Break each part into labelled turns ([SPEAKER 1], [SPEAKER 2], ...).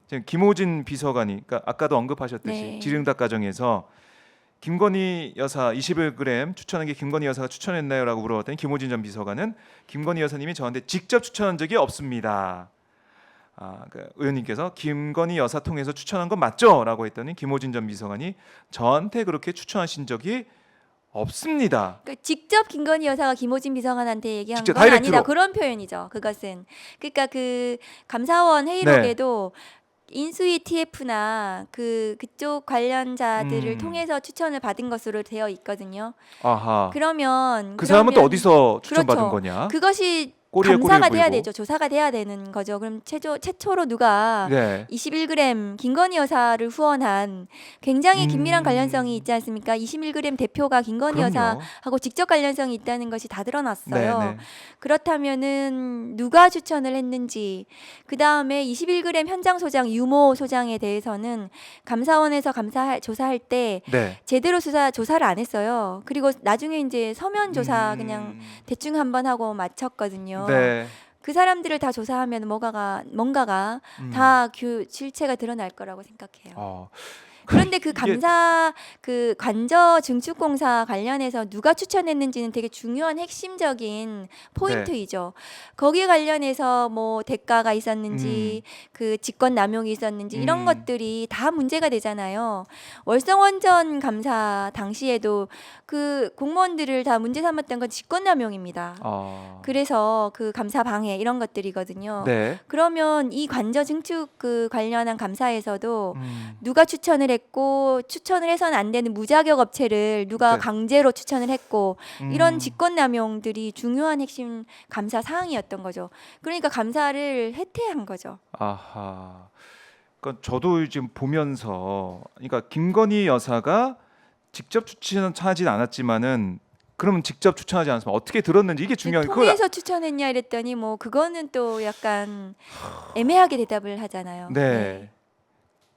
[SPEAKER 1] 지금 김호진 비서관이 그러니까 아까도 언급하셨듯이
[SPEAKER 2] 네.
[SPEAKER 1] 질의응답 과정에서 김건희 여사 21g 추천한 게 김건희 여사가 추천했나요라고 물어봤더니 김호진 전 비서관은 김건희 여사님이 저한테 직접 추천한 적이 없습니다. 그 의원님께서 김건희 여사 통해서 추천한 건 맞죠?라고 했더니 김호진 전 비서관이 저한테 그렇게 추천하신 적이 없습니다.
[SPEAKER 2] 그러니까 직접 김건희 여사가 김호진 비서관한테 얘기한
[SPEAKER 1] 직접
[SPEAKER 2] 건
[SPEAKER 1] 다이렉트로.
[SPEAKER 2] 아니다 그런 표현이죠. 그것은 그러니까 그 감사원 회의록에도 인수위 TF나 그쪽 관련자들을 통해서 추천을 받은 것으로 되어 있거든요.
[SPEAKER 1] 아하.
[SPEAKER 2] 그러면
[SPEAKER 1] 그 사람은 또
[SPEAKER 2] 그러면
[SPEAKER 1] 어디서 추천받은
[SPEAKER 2] 그렇죠.
[SPEAKER 1] 거냐?
[SPEAKER 2] 그것이
[SPEAKER 1] 꼬리에
[SPEAKER 2] 감사가
[SPEAKER 1] 꼬리를
[SPEAKER 2] 돼야
[SPEAKER 1] 물고.
[SPEAKER 2] 되죠. 조사가 돼야 되는 거죠. 그럼 최초로 누가
[SPEAKER 1] 네.
[SPEAKER 2] 21g 김건희 여사를 후원한 굉장히 긴밀한
[SPEAKER 1] 음.
[SPEAKER 2] 관련성이 있지 않습니까? 21g 대표가 김건희
[SPEAKER 1] 그럼요.
[SPEAKER 2] 여사하고 직접 관련성이 있다는 것이 다 드러났어요.
[SPEAKER 1] 네, 네.
[SPEAKER 2] 그렇다면은 누가 추천을 했는지, 그 다음에 21g 현장 소장 유모 소장에 대해서는 감사원에서 조사할 때
[SPEAKER 1] 네.
[SPEAKER 2] 제대로 조사를 안 했어요. 그리고 나중에 이제 서면 조사 그냥 대충 한번 하고 마쳤거든요.
[SPEAKER 1] 네.
[SPEAKER 2] 그 사람들을 다 조사하면 뭔가가 다 실체가 드러날 거라고 생각해요. 그런데 그
[SPEAKER 1] 이게-
[SPEAKER 2] 감사 그 관저 증축공사 관련해서 누가 추천했는지는 되게 중요한 핵심적인 포인트이죠. 거기에 관련해서 뭐 대가가 있었는지 그 직권 남용이 있었는지 이런 것들이 다 문제가 되잖아요. 월성원전 감사 당시에도 그 공무원들을 다 문제 삼았던 건 직권 남용입니다. 그래서 그 감사 방해 이런 것들이거든요.
[SPEAKER 1] 네.
[SPEAKER 2] 그러면 이 관저 증축 그 관련한 감사에서도 누가 추천을 했고 추천을 해서는 안 되는 무자격 업체를 누가
[SPEAKER 1] 네.
[SPEAKER 2] 강제로 추천을 했고 이런 직권남용들이 중요한 핵심 감사 사항이었던 거죠. 그러니까 감사를 해태한 거죠.
[SPEAKER 1] 아하. 그러니까 저도 지금 보면서 그러니까 김건희 여사가 직접 추천하진 않았지만은 그러면 직접 추천하지 않았으면 어떻게 들었는지 이게 중요한 그걸
[SPEAKER 2] 통해서 추천했냐 이랬더니 뭐 그거는 또 약간 애매하게 대답을 하잖아요.
[SPEAKER 1] 네.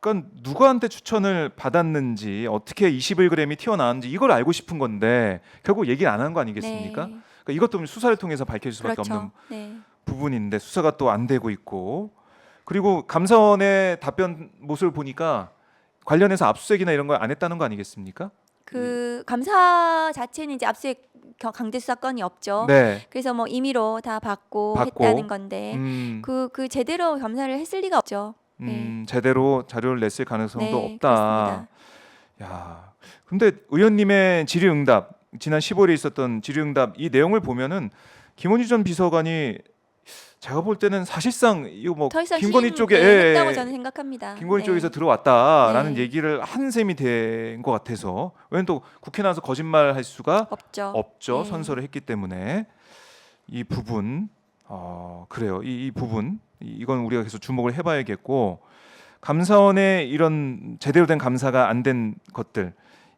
[SPEAKER 1] 그러니까 누구한테 추천을 받았는지 어떻게 21g이 튀어나왔는지 이걸 알고 싶은 건데 결국 얘기를 안 한 거 아니겠습니까?
[SPEAKER 2] 네.
[SPEAKER 1] 그러니까 이것도 수사를 통해서 밝혀질 수밖에
[SPEAKER 2] 그렇죠.
[SPEAKER 1] 없는
[SPEAKER 2] 네.
[SPEAKER 1] 부분인데 수사가 또 안 되고 있고 그리고 감사원의 답변 모습을 보니까 관련해서 압수수색이나 이런 걸 안 했다는 거 아니겠습니까?
[SPEAKER 2] 그 감사 자체는 이제 압수수색 강제 수사권이 없죠.
[SPEAKER 1] 네.
[SPEAKER 2] 그래서 뭐 임의로 다 받고
[SPEAKER 1] 받고.
[SPEAKER 2] 했다는 건데
[SPEAKER 1] 음,
[SPEAKER 2] 그 제대로 감사를 했을 리가 없죠.
[SPEAKER 1] 제대로 자료를 냈을 가능성도
[SPEAKER 2] 네,
[SPEAKER 1] 없다.
[SPEAKER 2] 그렇습니다.
[SPEAKER 1] 야, 근데 의원님의 질의응답 지난 15일에 있었던 질의응답 이 내용을 보면은 김원희 전 비서관이 제가 볼 때는 사실상 이거 뭐
[SPEAKER 2] 더 이상
[SPEAKER 1] 김건희 쪽에
[SPEAKER 2] 했다고 저는 생각합니다.
[SPEAKER 1] 김건희
[SPEAKER 2] 네.
[SPEAKER 1] 쪽에서 들어왔다라는
[SPEAKER 2] 네.
[SPEAKER 1] 얘기를 한 셈이 된 것 같아서 왜냐면 또 국회 나와서 거짓말할 수가 없죠.
[SPEAKER 2] 네.
[SPEAKER 1] 선서를 했기 때문에 이 부분 그래요. 이 부분 이건 우리가 계속 주목을 해봐야겠고 감사원의 이런 제대로 된 감사가 안 된 것들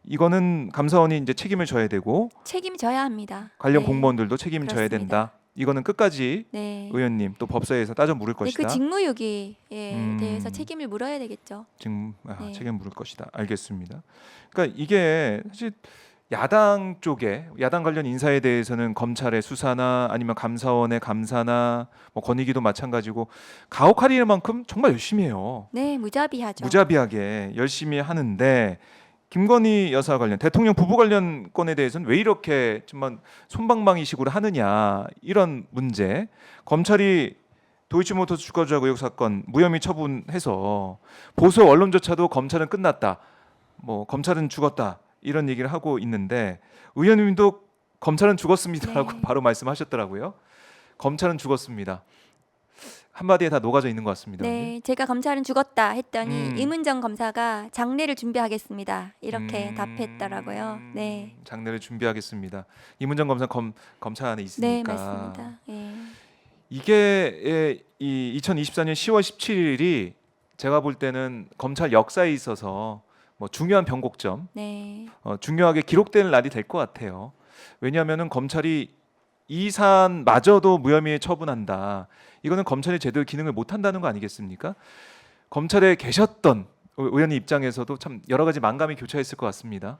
[SPEAKER 1] 이거는 감사원이 이제 책임을 져야 되고
[SPEAKER 2] 책임져야 합니다.
[SPEAKER 1] 관련
[SPEAKER 2] 네.
[SPEAKER 1] 공무원들도 책임을 져야
[SPEAKER 2] 그렇습니다.
[SPEAKER 1] 된다. 이거는 끝까지
[SPEAKER 2] 네.
[SPEAKER 1] 의원님 또 법사위에서 따져 물을
[SPEAKER 2] 네,
[SPEAKER 1] 것이다.
[SPEAKER 2] 그 직무유기에 대해서
[SPEAKER 1] 음.
[SPEAKER 2] 책임을 물어야 되겠죠.
[SPEAKER 1] 지금
[SPEAKER 2] 네.
[SPEAKER 1] 책임 물을 것이다. 알겠습니다. 그러니까 이게 사실 야당 쪽에 야당 관련 인사에 대해서는 검찰의 수사나 아니면 감사원의 감사나 뭐 권익위도 마찬가지고 가혹할 만큼 정말 열심히 해요.
[SPEAKER 2] 네, 무자비하죠.
[SPEAKER 1] 무자비하게 열심히 하는데 김건희 여사 관련 대통령 부부 관련 건에 대해서는 왜 이렇게 정말 솜방망이식으로 하느냐 이런 문제 검찰이 도이치모터스 주가 조작 의혹 사건 무혐의 처분해서 보수 언론조차도 검찰은 끝났다 뭐 검찰은 죽었다 이런 얘기를 하고 있는데 의원님도 검찰은 죽었습니다라고
[SPEAKER 2] 네.
[SPEAKER 1] 바로 말씀하셨더라고요. 검찰은 죽었습니다. 한마디에 다 녹아져 있는 것 같습니다.
[SPEAKER 2] 네, 제가 검찰은 죽었다 했더니
[SPEAKER 1] 음.
[SPEAKER 2] 임은정 검사가 장례를 준비하겠습니다. 이렇게 답했더라고요. 네,
[SPEAKER 1] 장례를 준비하겠습니다. 임은정 검사 검찰 안에
[SPEAKER 2] 네,
[SPEAKER 1] 있으니까.
[SPEAKER 2] 맞습니다. 예.
[SPEAKER 1] 이게 이 2024년 10월 17일이 제가 볼 때는 검찰 역사에 있어서 뭐 중요한 변곡점,
[SPEAKER 2] 네,
[SPEAKER 1] 중요하게 기록되는 날이 될 것 같아요. 왜냐하면은 검찰이 이 사안마저도 무혐의 처분한다. 이거는 검찰이 제대로 기능을 못 한다는 거 아니겠습니까? 검찰에 계셨던 의원님 입장에서도 참 여러 가지 만감이 교차했을 것 같습니다.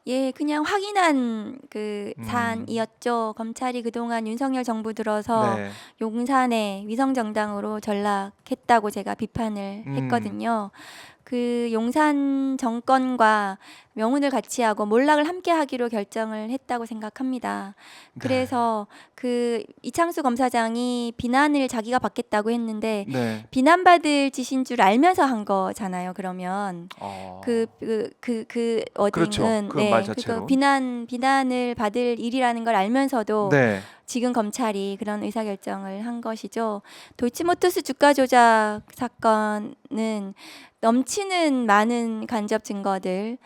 [SPEAKER 2] 예, 그냥 확인한 그
[SPEAKER 1] 음.
[SPEAKER 2] 사안이었죠. 검찰이 그동안 윤석열 정부 들어서
[SPEAKER 1] 네.
[SPEAKER 2] 용산에 위성정당으로 전락했다고 제가 비판을 했거든요. 그 용산 정권과 명운을 같이 하고 몰락을 함께 하기로 결정을 했다고 생각합니다. 그래서 그 이창수 검사장이 비난을 자기가 받겠다고 했는데
[SPEAKER 1] 네.
[SPEAKER 2] 비난받을 짓인 줄 알면서 한 거잖아요. 그러면 그 어딩은
[SPEAKER 1] 그렇죠. 그 말 자체로.
[SPEAKER 2] 비난을 받을 일이라는 걸 알면서도
[SPEAKER 1] 네.
[SPEAKER 2] 지금 검찰이 그런 의사결정을 한 것이죠. 도이치모터스 주가 조작 사건은 넘치는 많은 간접 증거들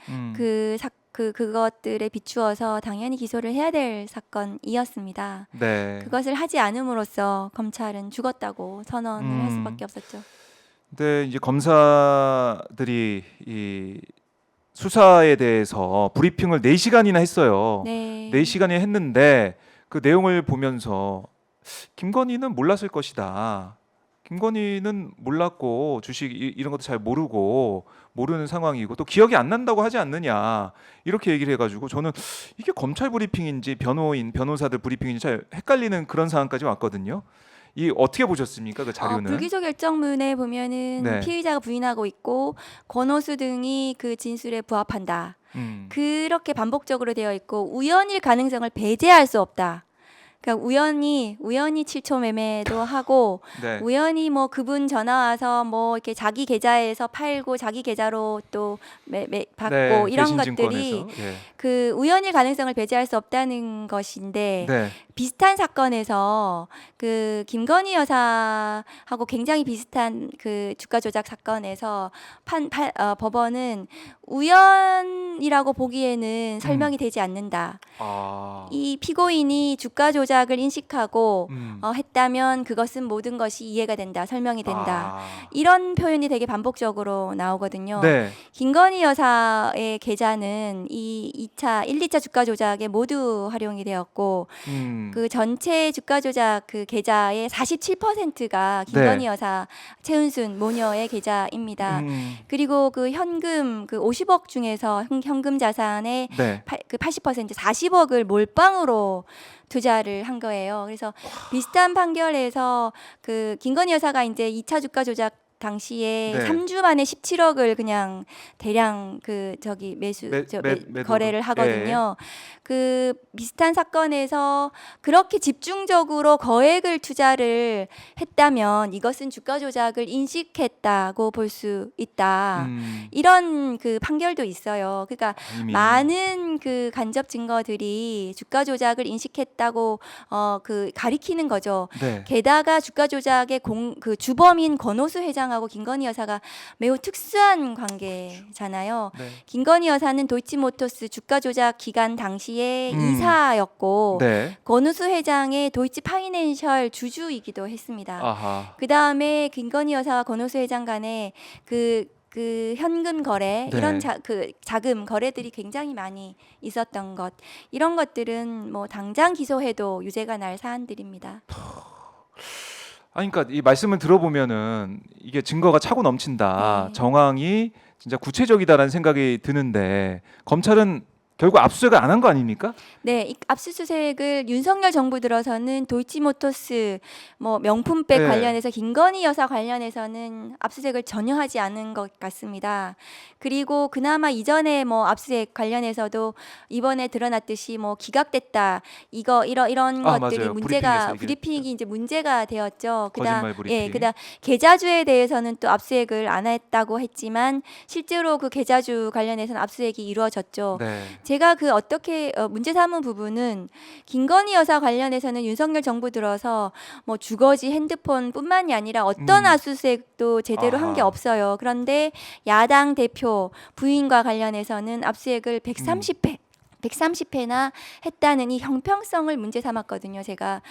[SPEAKER 2] 그것들에 비추어서 당연히 기소를 해야 될 사건이었습니다.
[SPEAKER 1] 네.
[SPEAKER 2] 그것을 하지 않음으로써 검찰은 죽었다고 선언을 할 수밖에 없었죠.
[SPEAKER 1] 근데 이제 검사들이 이 수사에 대해서 브리핑을 4시간이나 했어요.
[SPEAKER 2] 네.
[SPEAKER 1] 4시간이 했는데 그 내용을 보면서 김건희는 몰랐을 것이다. 김건희는 몰랐고 주식 이런 것도 잘 모르고 모르는 상황이고 또 기억이 안 난다고 하지 않느냐 이렇게 얘기를 해가지고 저는 이게 검찰 브리핑인지 변호사들 브리핑인지 잘 헷갈리는 그런 상황까지 왔거든요. 이 어떻게 보셨습니까? 그 자료는?
[SPEAKER 2] 불기소 결정문에 보면은
[SPEAKER 1] 네.
[SPEAKER 2] 피의자가 부인하고 있고 권오수 등이 그 진술에 부합한다. 그렇게 반복적으로 되어 있고 우연일 가능성을 배제할 수 없다. 그러니까 우연히 7초 매매도 하고
[SPEAKER 1] 네.
[SPEAKER 2] 우연히 뭐 그분 전화 와서 뭐 이렇게 자기 계좌에서 팔고 자기 계좌로 또 받고
[SPEAKER 1] 네,
[SPEAKER 2] 이런
[SPEAKER 1] 대신증권에서.
[SPEAKER 2] 것들이
[SPEAKER 1] 예.
[SPEAKER 2] 그 우연일 가능성을 배제할 수 없다는 것인데
[SPEAKER 1] 네.
[SPEAKER 2] 비슷한 사건에서 그 김건희 여사하고 굉장히 비슷한 그 주가 조작 사건에서 법원은 우연이라고 보기에는 설명이 되지 않는다. 이 피고인이 주가 조작을 인식하고 했다면 그것은 모든 것이 이해가 된다, 설명이 된다. 이런 표현이 되게 반복적으로 나오거든요.
[SPEAKER 1] 네.
[SPEAKER 2] 김건희 여사의 계좌는 이 1, 2차 주가 조작에 모두 활용이 되었고 그 전체 주가 조작 그 계좌의 47%가 김건희
[SPEAKER 1] 네.
[SPEAKER 2] 여사 최은순 모녀의 계좌입니다. 그리고 그 현금 그 50억 중에서 현금 자산의
[SPEAKER 1] 네.
[SPEAKER 2] 그 80% 40억을 몰빵으로 투자를 한 거예요. 그래서 비슷한 판결에서 그 김건희 여사가 이제 2차 주가 조작 당시에
[SPEAKER 1] 네.
[SPEAKER 2] 3주 만에 17억을 그냥 대량 그 저기 거래를 하거든요. 그 비슷한 사건에서 그렇게 집중적으로 거액을 투자를 했다면 이것은 주가 조작을 인식했다고 볼 수 있다. 이런 그 판결도 있어요. 그러니까
[SPEAKER 1] 이미.
[SPEAKER 2] 많은 그 간접 증거들이 주가 조작을 인식했다고 그 가리키는 거죠.
[SPEAKER 1] 네.
[SPEAKER 2] 게다가 주가 조작의 그 주범인 권오수 회장하고 김건희 여사가 매우 특수한 관계잖아요.
[SPEAKER 1] 네.
[SPEAKER 2] 김건희 여사는 도이치모터스 주가 조작 기간 당시에 이사였고
[SPEAKER 1] 네.
[SPEAKER 2] 권오수 회장의 도이치 파이낸셜 주주이기도 했습니다.
[SPEAKER 1] 아하.
[SPEAKER 2] 그 다음에 김건희 여사와 권오수 회장 간에 그 현금 거래
[SPEAKER 1] 네.
[SPEAKER 2] 이런 자금 거래들이 굉장히 많이 있었던 것 이런 것들은 뭐 당장 기소해도 유죄가 날 사안들입니다.
[SPEAKER 1] 그러니까 이 말씀을 들어보면은 이게 증거가 차고 넘친다.
[SPEAKER 2] 네.
[SPEAKER 1] 정황이 진짜 구체적이다라는 생각이 드는데 검찰은 결국 압수수색을 안 한 거 아닙니까?
[SPEAKER 2] 네, 이 압수수색을 윤석열 정부 들어서는 도이치모터스 뭐 명품백
[SPEAKER 1] 네.
[SPEAKER 2] 관련해서 김건희 여사 관련해서는 압수수색을 전혀 하지 않은 것 같습니다. 그리고 그나마 이전에 뭐 압수수색 관련해서도 이번에 드러났듯이 뭐 기각됐다 이런 것들이
[SPEAKER 1] 맞아요.
[SPEAKER 2] 문제가
[SPEAKER 1] 브리핑에서
[SPEAKER 2] 브리핑이 이제 문제가 되었죠.
[SPEAKER 1] 거짓말 브리핑.
[SPEAKER 2] 그다음 계좌주에 대해서는 또 압수수색을 안 했다고 했지만 실제로 그 계좌주 관련해서는 압수수색이 이루어졌죠.
[SPEAKER 1] 네.
[SPEAKER 2] 제가 그 어떻게 문제 삼은 부분은 김건희 여사 관련해서는 윤석열 정부 들어서 뭐 주거지 핸드폰뿐만이 아니라 어떤 압수수색도 제대로 한 게
[SPEAKER 1] 아하.
[SPEAKER 2] 없어요. 그런데 야당 대표 부인과 관련해서는 압수수색을 130회나 했다는 이 형평성을 문제 삼았거든요. 제가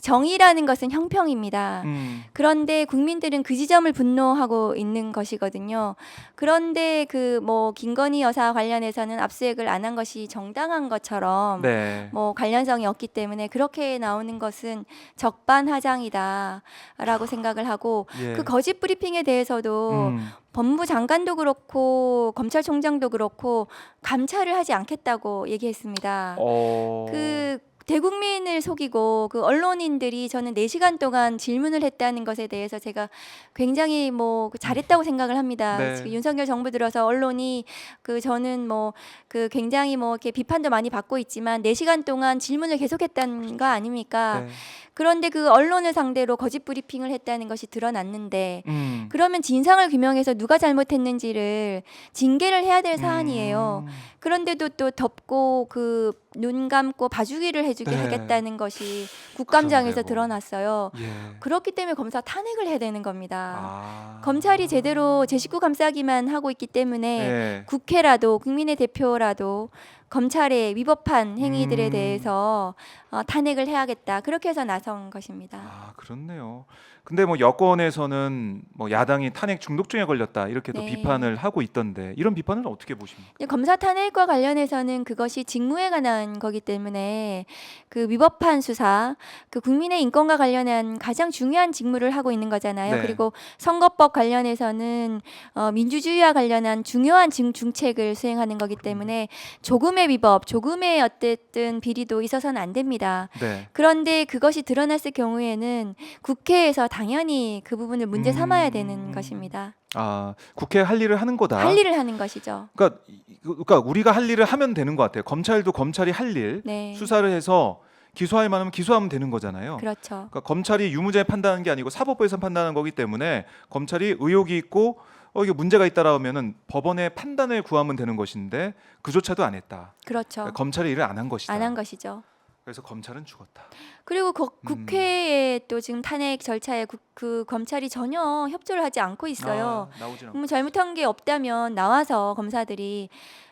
[SPEAKER 2] 정의라는 것은 형평입니다. 그런데 국민들은 그 지점을 분노하고 있는 것이거든요. 그런데 그 뭐 김건희 여사 관련해서는 압수수색을 안 한 것이 정당한 것처럼
[SPEAKER 1] 네.
[SPEAKER 2] 뭐 관련성이 없기 때문에 그렇게 나오는 것은 적반하장이다라고 생각을 하고
[SPEAKER 1] 예.
[SPEAKER 2] 그 거짓 브리핑에 대해서도 법무부 장관도 그렇고 검찰총장도 그렇고 감찰을 하지 않겠다고 얘기했습니다. 그 대국민을 속이고 그 언론인들이 저는 4시간 동안 질문을 했다는 것에 대해서 제가 굉장히 뭐 잘했다고 생각을 합니다.
[SPEAKER 1] 네.
[SPEAKER 2] 지금 윤석열 정부 들어서 언론이 그 저는 뭐 그 굉장히 뭐 이렇게 비판도 많이 받고 있지만 4시간 동안 질문을 계속했다는 거 아닙니까?
[SPEAKER 1] 네.
[SPEAKER 2] 그런데 그 언론을 상대로 거짓 브리핑을 했다는 것이 드러났는데
[SPEAKER 1] 음.
[SPEAKER 2] 그러면 진상을 규명해서 누가 잘못했는지를 징계를 해야 될 사안이에요. 그런데도 또 덮고 그 눈 감고 봐주기를 해주게
[SPEAKER 1] 네.
[SPEAKER 2] 하겠다는 것이 국감장에서
[SPEAKER 1] 그러네요.
[SPEAKER 2] 드러났어요.
[SPEAKER 1] 예.
[SPEAKER 2] 그렇기 때문에 검사 탄핵을 해야 되는 겁니다.
[SPEAKER 1] 아.
[SPEAKER 2] 검찰이 제대로 제 식구 감싸기만 하고 있기 때문에
[SPEAKER 1] 예.
[SPEAKER 2] 국회라도 국민의 대표라도 검찰의 위법한 행위들에
[SPEAKER 1] 음.
[SPEAKER 2] 대해서 탄핵을 해야겠다. 그렇게 해서 나선 것입니다.
[SPEAKER 1] 아, 그렇네요. 근데 뭐 여권에서는 뭐 야당이 탄핵 중독증에 걸렸다 이렇게도
[SPEAKER 2] 네.
[SPEAKER 1] 비판을 하고 있던데 이런 비판은 어떻게 보십니까?
[SPEAKER 2] 근데 검사 탄핵과 관련해서는 그것이 직무에 관한 거기 때문에 그 위법한 수사, 그 국민의 인권과 관련한 가장 중요한 직무를 하고 있는 거잖아요.
[SPEAKER 1] 네.
[SPEAKER 2] 그리고 선거법 관련해서는 민주주의와 관련한 중요한 중책을 수행하는 거기 때문에 조금의 위법, 조금의 어쨌든 비리도 있어서는 안 됩니다.
[SPEAKER 1] 네.
[SPEAKER 2] 그런데 그것이 드러났을 경우에는 국회에서 당연히 그 부분을 문제 삼아야 되는 것입니다.
[SPEAKER 1] 아, 국회 할 일을 하는 거다.
[SPEAKER 2] 할 일을 하는 것이죠.
[SPEAKER 1] 그러니까 우리가 할 일을 하면 되는 것 같아요. 검찰도 검찰이 할 일,
[SPEAKER 2] 네.
[SPEAKER 1] 수사를 해서 기소할 만하면 기소하면 되는 거잖아요.
[SPEAKER 2] 그렇죠.
[SPEAKER 1] 그러니까 검찰이 유무죄 판단하는 게 아니고 사법부에서 판단하는 거기 때문에 검찰이 의혹이 있고 이게 문제가 있다라 하면은 법원의 판단을 구하면 되는 것인데 그조차도 안 했다.
[SPEAKER 2] 그렇죠.
[SPEAKER 1] 그러니까 검찰이 일을 안 한 것이다.
[SPEAKER 2] 안 한 것이죠.
[SPEAKER 1] 그래서 검찰은 죽었다.
[SPEAKER 2] 그리고 국회에 또 지금 탄핵 절차에 그 검찰이 전혀 협조를 하지 않고 있어요.
[SPEAKER 1] 나오진 않고.
[SPEAKER 2] 뭐 잘못한 게 없다면 나와서 검사들이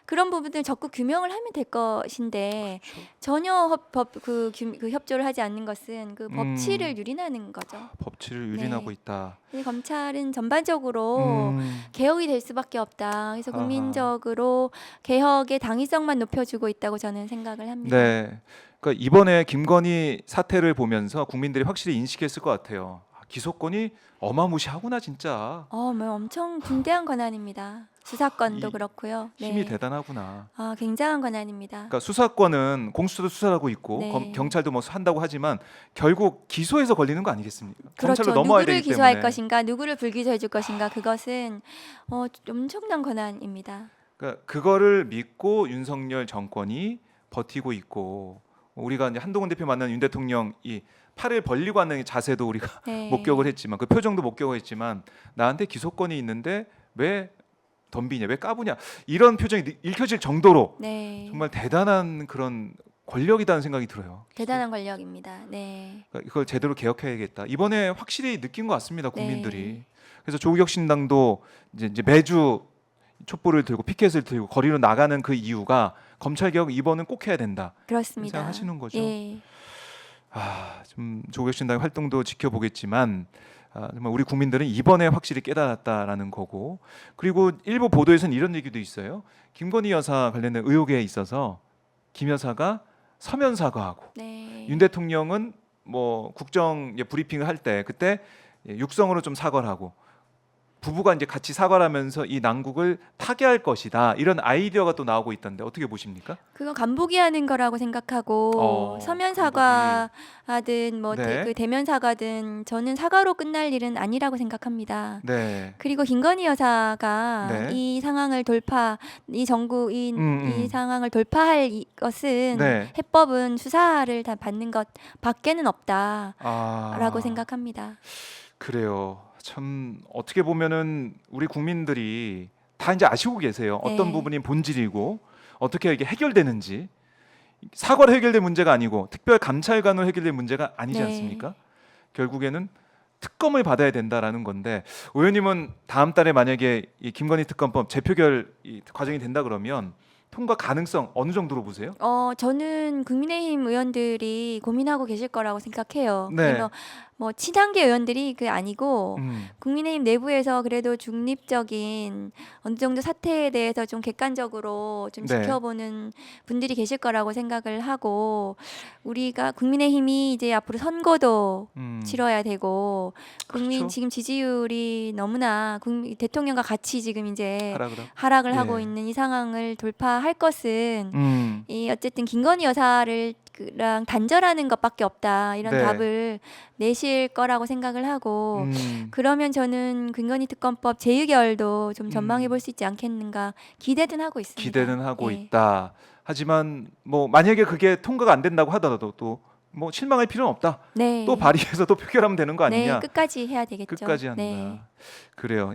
[SPEAKER 2] 그런 부분들 적극 규명을 하면 될 것인데
[SPEAKER 1] 그렇죠.
[SPEAKER 2] 전혀 그 협조를 하지 않는 것은 그 법치를 유린하는 거죠.
[SPEAKER 1] 법치를 유린하고
[SPEAKER 2] 네.
[SPEAKER 1] 있다.
[SPEAKER 2] 이 검찰은 전반적으로 개혁이 될 수밖에 없다. 그래서
[SPEAKER 1] 아하.
[SPEAKER 2] 국민적으로 개혁의 당위성만 높여주고 있다고 저는 생각을 합니다.
[SPEAKER 1] 네. 그러니까 이번에 김건희 사태를 보면서 국민들이 확실히 인식했을 것 같아요. 기소권이 어마무시하구나 진짜.
[SPEAKER 2] 뭐 엄청 중대한 권한입니다. 수사권도 그렇고요.
[SPEAKER 1] 힘이
[SPEAKER 2] 네.
[SPEAKER 1] 대단하구나.
[SPEAKER 2] 굉장한 권한입니다.
[SPEAKER 1] 그러니까 수사권은 공수처도 수사를 하고 있고
[SPEAKER 2] 네.
[SPEAKER 1] 경찰도 뭐 한다고 하지만 결국 기소에서 걸리는 거 아니겠습니까?
[SPEAKER 2] 그렇죠.
[SPEAKER 1] 검찰로 넘어와야
[SPEAKER 2] 누구를
[SPEAKER 1] 되기
[SPEAKER 2] 기소할
[SPEAKER 1] 때문에.
[SPEAKER 2] 것인가, 누구를 불기소해 줄 것인가, 그것은 엄청난 권한입니다.
[SPEAKER 1] 그러니까 그거를 믿고 윤석열 정권이 버티고 있고 우리가 이제 한동훈 대표 만난 윤 대통령 이 팔을 벌리고 하는 자세도 우리가
[SPEAKER 2] 네.
[SPEAKER 1] 목격을 했지만 그 표정도 목격을 했지만 나한테 기소권이 있는데 왜 덤비냐, 왜 까부냐 이런 표정이 읽혀질 정도로
[SPEAKER 2] 네.
[SPEAKER 1] 정말 대단한 그런 권력이라는 생각이 들어요.
[SPEAKER 2] 대단한 권력입니다. 네.
[SPEAKER 1] 그러니까 이걸 제대로 개혁해야겠다. 이번에 확실히 느낀 것 같습니다, 국민들이.
[SPEAKER 2] 네.
[SPEAKER 1] 그래서 조국혁신당도 이제 매주 촛불을 들고 피켓을 들고 거리로 나가는 그 이유가 검찰 개혁 이번은 꼭 해야 된다.
[SPEAKER 2] 그렇습니다.
[SPEAKER 1] 생각하시는 거죠.
[SPEAKER 2] 예.
[SPEAKER 1] 좀 조국혁신당의 활동도 지켜보겠지만 정말 우리 국민들은 이번에 확실히 깨달았다라는 거고 그리고 일부 보도에서는 이런 얘기도 있어요. 김건희 여사 관련된 의혹에 있어서 김 여사가 서면 사과하고
[SPEAKER 2] 네.
[SPEAKER 1] 윤 대통령은 뭐 국정 브리핑을 할 때 그때 육성으로 좀 사과를 하고 부부가 이제 같이 사과를 하면서 이 난국을 타개할 것이다 이런 아이디어가 또 나오고 있던데 어떻게 보십니까?
[SPEAKER 2] 그건 간보기 하는 거라고 생각하고 서면 사과하든 뭐
[SPEAKER 1] 네.
[SPEAKER 2] 그 대면 사과든 저는 사과로 끝날 일은 아니라고 생각합니다.
[SPEAKER 1] 네.
[SPEAKER 2] 그리고 김건희 여사가
[SPEAKER 1] 네.
[SPEAKER 2] 이 상황을 이 상황을 돌파할 것은
[SPEAKER 1] 네.
[SPEAKER 2] 해법은 수사를 다 받는 것 밖에는 없다라고
[SPEAKER 1] 아,
[SPEAKER 2] 생각합니다.
[SPEAKER 1] 그래요. 참 어떻게 보면은 우리 국민들이 다 이제 아시고 계세요. 어떤
[SPEAKER 2] 네.
[SPEAKER 1] 부분이 본질이고 어떻게 이게 해결되는지 사과로 해결될 문제가 아니고 특별 감찰관으로 해결될 문제가 아니지
[SPEAKER 2] 네.
[SPEAKER 1] 않습니까? 결국에는 특검을 받아야 된다라는 건데 의원님은 다음 달에 만약에 이 김건희 특검법 재표결 과정이 된다 그러면 통과 가능성 어느 정도로 보세요?
[SPEAKER 2] 저는 국민의힘 의원들이 고민하고 계실 거라고 생각해요.
[SPEAKER 1] 네.
[SPEAKER 2] 그래서 뭐 친한계 의원들이 그 아니고
[SPEAKER 1] 음.
[SPEAKER 2] 국민의힘 내부에서 그래도 중립적인 어느 정도 사태에 대해서 좀 객관적으로 좀
[SPEAKER 1] 네.
[SPEAKER 2] 지켜보는 분들이 계실 거라고 생각을 하고 우리가 국민의힘이 이제 앞으로 선거도 치러야 되고 국민
[SPEAKER 1] 그렇죠.
[SPEAKER 2] 지금 지지율이 너무나 대통령과 같이 지금 이제 하락을
[SPEAKER 1] 예.
[SPEAKER 2] 하고 있는 이 상황을 돌파할 것은
[SPEAKER 1] 음.
[SPEAKER 2] 이 어쨌든 김건희 여사를 랑 단절하는 것밖에 없다 이런
[SPEAKER 1] 네.
[SPEAKER 2] 답을 내실 거라고 생각을 하고
[SPEAKER 1] 음.
[SPEAKER 2] 그러면 저는 김건희 특검법 제1결도 좀 전망해
[SPEAKER 1] 음.
[SPEAKER 2] 볼 수 있지 않겠는가 기대는 하고 있습니다.
[SPEAKER 1] 기대는 하고
[SPEAKER 2] 예.
[SPEAKER 1] 있다. 하지만 뭐 만약에 그게 통과가 안 된다고 하더라도 또 뭐 실망할 필요는 없다.
[SPEAKER 2] 네.
[SPEAKER 1] 또 발의해서 또 표결하면 되는 거
[SPEAKER 2] 네,
[SPEAKER 1] 아니냐.
[SPEAKER 2] 끝까지 해야 되겠죠.
[SPEAKER 1] 끝까지 한다.
[SPEAKER 2] 네.
[SPEAKER 1] 그래요.